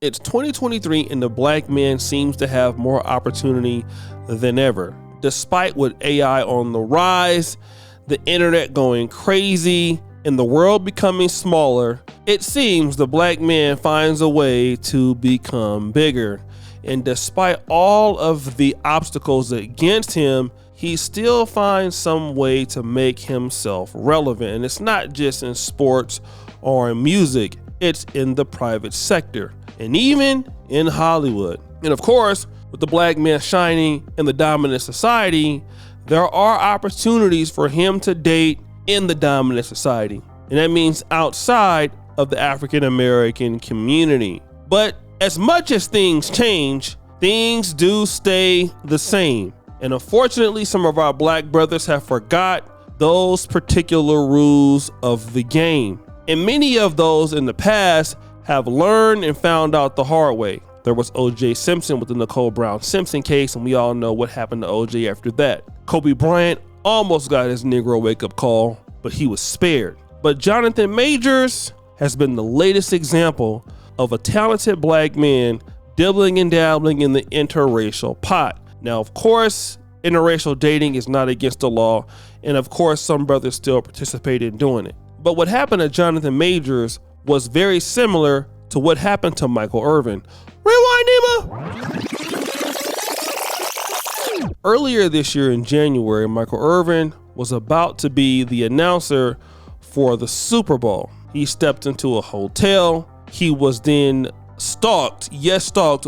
It's 2023 and the black man seems to have more opportunity than ever. Despite with AI on the rise, the internet going crazy, and the world becoming smaller, it seems the black man finds a way to become bigger. And despite all of the obstacles against him, he still finds some way to make himself relevant. And it's not just in sports or in music, it's in the private sector and even in Hollywood. And of course, with the black man shining in the dominant society, there are opportunities for him to date in the dominant society. And that means outside of the African American community. But as much as things change, things do stay the same. And unfortunately, some of our black brothers have forgot those particular rules of the game. And many of those in the past have learned and found out the hard way. There was O.J. Simpson with the Nicole Brown Simpson case, and we all know what happened to O.J. after that. Kobe Bryant almost got his Negro wake-up call, but he was spared. But Jonathan Majors has been the latest example of a talented black man dibbling and dabbling in the interracial pot. Now, of course, interracial dating is not against the law, and of course, some brothers still participate in doing it. But what happened to Jonathan Majors was very similar to what happened to Michael Irvin. Rewind, Nemo! Earlier this year in January, Michael Irvin was about to be the announcer for the Super Bowl. He stepped into a hotel. He was then stalked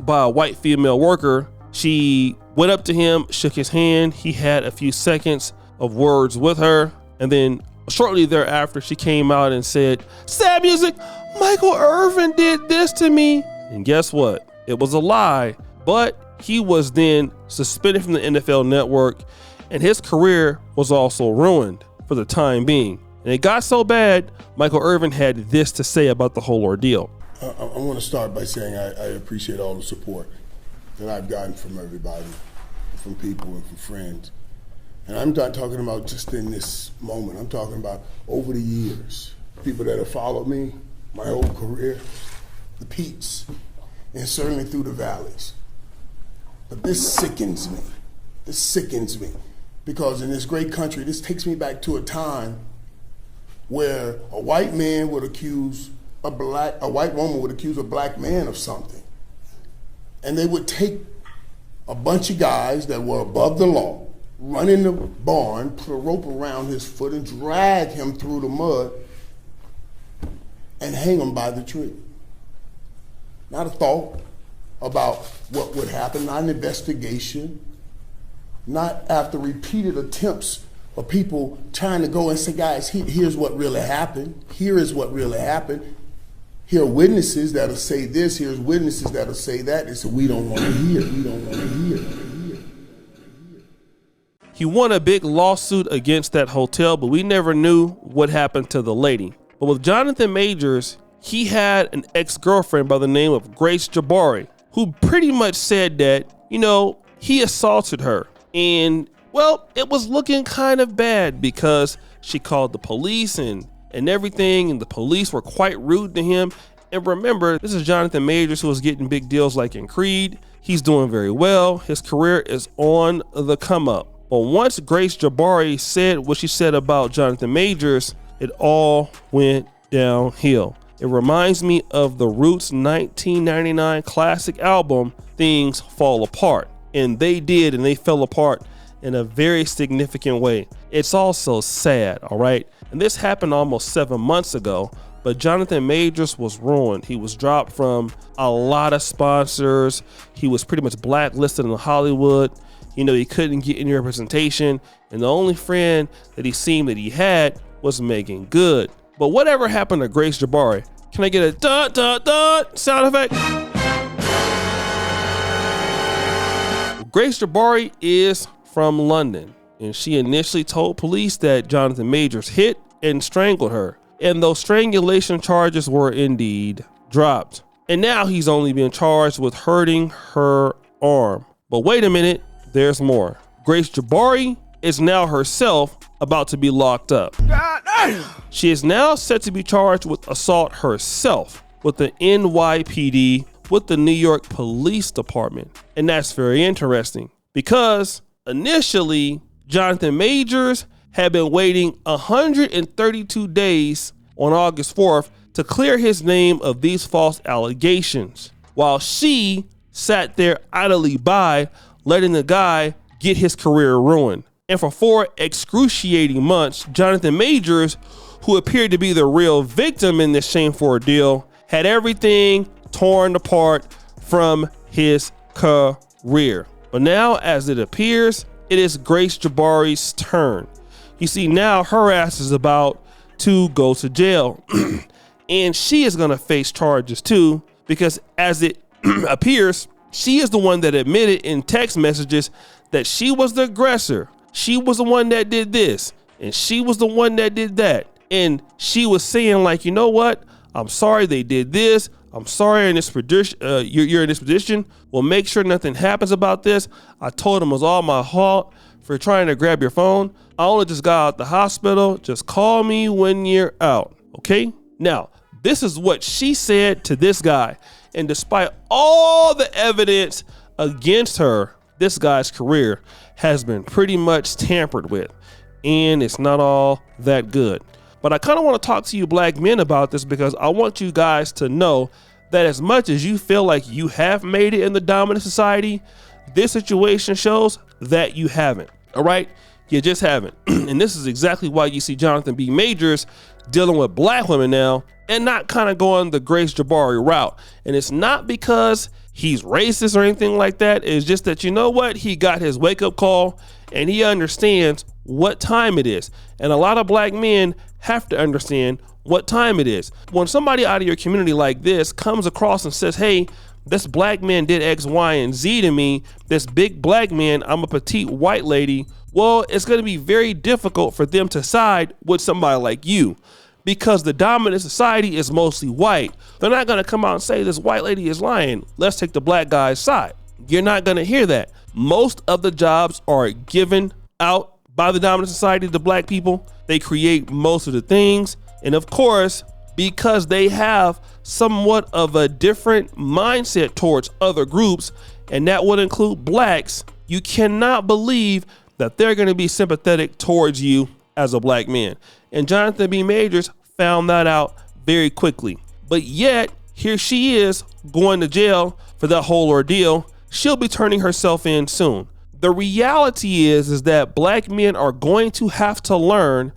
by a white female worker. She went up to him, shook his hand. He had a few seconds of words with her. And then shortly thereafter, she came out and said, "Sad music, Michael Irvin did this to me." And guess what? It was a lie, but he was then suspended from the NFL Network, and his career was also ruined for the time being. And it got so bad, Michael Irvin had this to say about the whole ordeal. I want to start by saying I appreciate all the support that I've gotten from everybody, from people and from friends. And I'm not talking about just in this moment. I'm talking about over the years. People that have followed me, my whole career, the peaks, and certainly through the valleys. But this sickens me. This sickens me. Because in this great country, this takes me back to a time where a white man would accuse a white woman would accuse a black man of something. And they would take a bunch of guys that were above the law, run in the barn, put a rope around his foot, and drag him through the mud and hang him by the tree. Not a thought about what would happen, not an investigation, not after repeated attempts of people trying to go and say, guys, here's what really happened. Here is what really happened. Here are witnesses that'll say this. Here's witnesses that'll say that. They say, we don't want to hear. We don't want to hear. He won a big lawsuit against that hotel, but we never knew what happened to the lady. But with Jonathan Majors, he had an ex-girlfriend by the name of Grace Jabbari, who pretty much said that, he assaulted her. And, well, it was looking kind of bad because she called the police and everything, and the police were quite rude to him. And remember, this is Jonathan Majors, who was getting big deals like in Creed. He's doing very well. His career is on the come up. But once Grace Jabbari said what she said about Jonathan Majors, it all went downhill. It reminds me of the Roots 1999 classic album, Things Fall Apart. And they did, and they fell apart in a very significant way. It's also sad, all right? And this happened almost 7 months ago, but Jonathan Majors was ruined. He was dropped from a lot of sponsors. He was pretty much blacklisted in Hollywood. He couldn't get any representation, and the only friend that he seemed that he had was Megan Good. But whatever happened to Grace Jabbari? Can I get a dun dun dun sound effect? Grace Jabbari is from London, and she initially told police that Jonathan Majors hit and strangled her, and those strangulation charges were indeed dropped. And now he's only being charged with hurting her arm. But wait a minute, there's more. Grace Jabbari is now herself about to be locked up. She is now set to be charged with assault herself with the NYPD with the New York Police Department. And that's very interesting because initially, Jonathan Majors had been waiting 132 days on August 4th to clear his name of these false allegations, while she sat there idly by, letting the guy get his career ruined. And for 4 excruciating months, Jonathan Majors, who appeared to be the real victim in this shameful ordeal, had everything torn apart from his career. But now, as it appears, it is Grace Jabbari's turn. You see, now her ass is about to go to jail. And she is going to face charges too, because as it appears, she is the one that admitted in text messages that she was the aggressor. She was the one that did this, and she was the one that did that. And she was saying, like, you know what? I'm sorry they did this. I'm sorry in this position. You're in this position. We'll make sure nothing happens about this. I told him it was all my fault for trying to grab your phone. I only just got out the hospital. Just call me when you're out. Okay? Now, this is what she said to this guy. And despite all the evidence against her, this guy's career has been pretty much tampered with. And it's not all that good. But I kind of want to talk to you black men about this because I want you guys to know that as much as you feel like you have made it in the dominant society, this situation shows that you haven't. All right? You just haven't. And this is exactly why you see Jonathan B. Majors dealing with black women now and not kind of going the Grace Jabbari route. And it's not because he's racist or anything like that. It's just that, you know what? He got his wake up call and he understands what time it is. And a lot of black men have to understand what time it is. When somebody out of your community like this comes across and says, hey, this black man did X, Y, and Z to me, this big black man, I'm a petite white lady, well, it's going to be very difficult for them to side with somebody like you because the dominant society is mostly white. They're not going to come out and say this white lady is lying. Let's take the black guy's side. You're not going to hear that. Most of the jobs are given out by the dominant society to black people. They create most of the things. And of course, because they have somewhat of a different mindset towards other groups, and that would include blacks, you cannot believe that they're going to be sympathetic towards you as a black man. And Jonathan B. Majors found that out very quickly. But yet, here she is going to jail for that whole ordeal. She'll be turning herself in soon. The reality is that black men are going to have to learn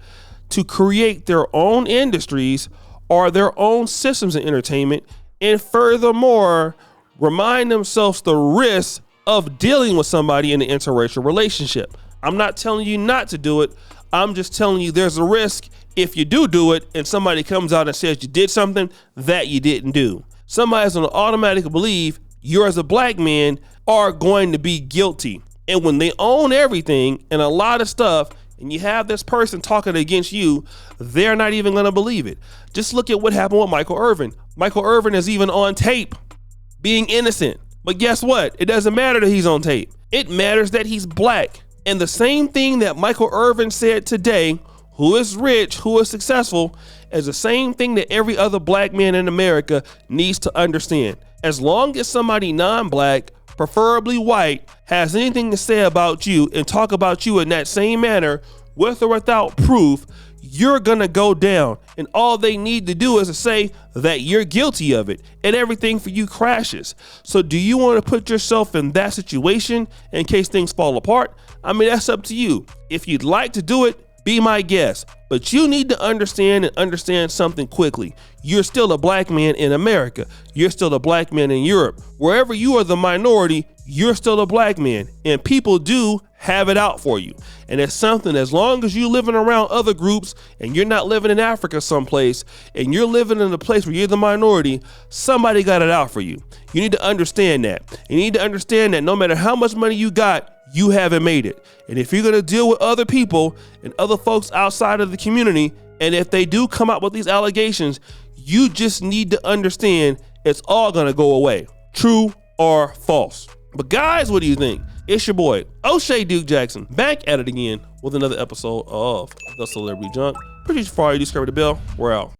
to create their own industries or their own systems of entertainment, and furthermore, remind themselves the risk of dealing with somebody in an interracial relationship. I'm not telling you not to do it. I'm just telling you there's a risk if you do it and somebody comes out and says you did something that you didn't do. Somebody's going to automatically believe you as a black man are going to be guilty. And when they own everything and a lot of stuff, and you have this person talking against you, they're not even going to believe it. Just look at what happened with Michael Irvin. Michael Irvin is even on tape being innocent. But guess what? It doesn't matter that he's on tape. It matters that he's black. And the same thing that Michael Irvin said today, who is rich, who is successful, is the same thing that every other black man in America needs to understand. As long as somebody non-black, preferably white, has anything to say about you and talk about you in that same manner, with or without proof, you're gonna go down. And all they need to do is to say that you're guilty of it, and everything for you crashes. So do you want to put yourself in that situation in case things fall apart? I mean, that's up to you. If you'd like to do it, be my guest. But you need to understand something quickly. You're still a black man in America. You're still a black man in Europe. Wherever you are the minority, you're still a black man. And people do have it out for you. And it's something, as long as you're living around other groups and you're not living in Africa someplace and you're living in a place where you're the minority, somebody got it out for you. You need to understand that. You need to understand that no matter how much money you got, you haven't made it. And if you're going to deal with other people and other folks outside of the community, and if they do come out with these allegations, you just need to understand it's all going to go away. True or false? But guys, what do you think? It's your boy, O'Shea Duke Jackson, back at it again with another episode of The Celebrity Junk. Appreciate you for all you do. Subscribe to the bell. We're out.